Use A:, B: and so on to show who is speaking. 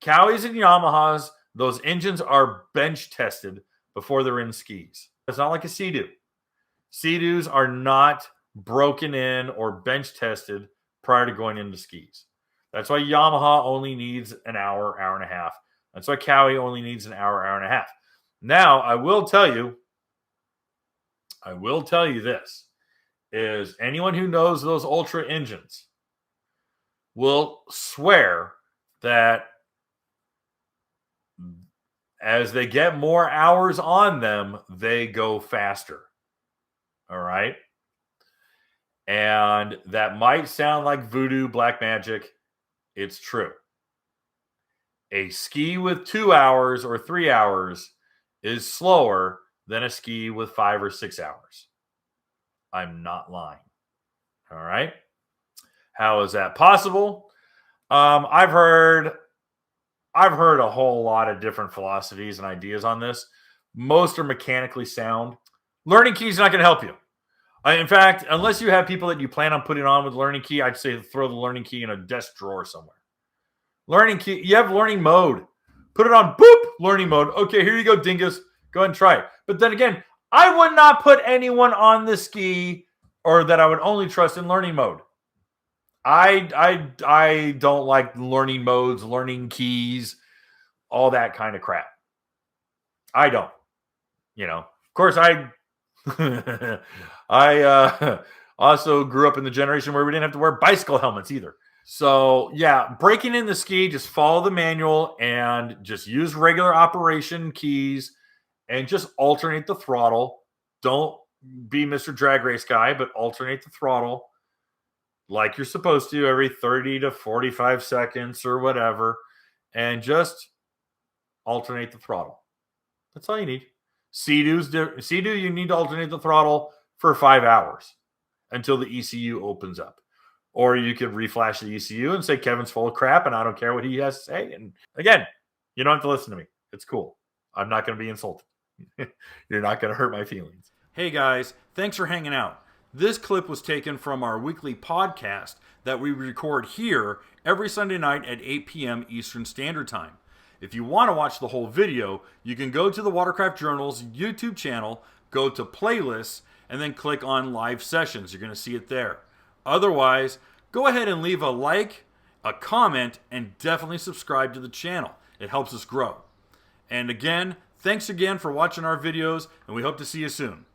A: Kawis and Yamahas, those engines are bench tested before they're in skis. It's not like a Sea-Doo. Sea-Doos are not broken in or bench tested prior to going into skis. That's why Yamaha only needs an hour, hour and a half. That's why Kawi only needs an hour, hour and a half. Now, I will tell you this, is anyone who knows those Ultra engines will swear that as they get more hours on them, they go faster. All right? And that might sound like voodoo, black magic. It's true. A ski with 2 hours or 3 hours is slower than a ski with 5 or 6 hours. I'm not lying. All right. How is that possible? I've heard a whole lot of different philosophies and ideas on this. Most are mechanically sound. Learning key is not going to help you. In fact, unless you have people that you plan on putting on with learning key, I'd say throw the learning key in a desk drawer somewhere. Learning key, you have learning mode. Put it on, boop, learning mode. Okay, here you go, dingus. Go ahead and try it. But then again, I would not put anyone on the ski or that I would only trust in learning mode. I don't like learning modes, learning keys, all that kind of crap. I don't. Of course, I also grew up in the generation where we didn't have to wear bicycle helmets either. So, yeah, breaking in the ski, just follow the manual and just use regular operation keys and just alternate the throttle. Don't be Mr. Drag Race guy, but alternate the throttle like you're supposed to every 30 to 45 seconds or whatever, and just alternate the throttle. That's all you need. Sea-Doo, you need to alternate the throttle for 5 hours until the ECU opens up. Or you could reflash the ECU and say Kevin's full of crap and I don't care what he has to say. And again, you don't have to listen to me. It's cool. I'm not going to be insulted. You're not going to hurt my feelings. Hey guys, thanks for hanging out. This clip was taken from our weekly podcast that we record here every Sunday night at 8 p.m. Eastern Standard Time. If you want to watch the whole video, you can go to the Watercraft Journal's YouTube channel, go to playlists, and then click on live sessions. You're going to see it there. Otherwise, go ahead and leave a like, a comment, and definitely subscribe to the channel. It helps us grow. And again, thanks again for watching our videos, and we hope to see you soon.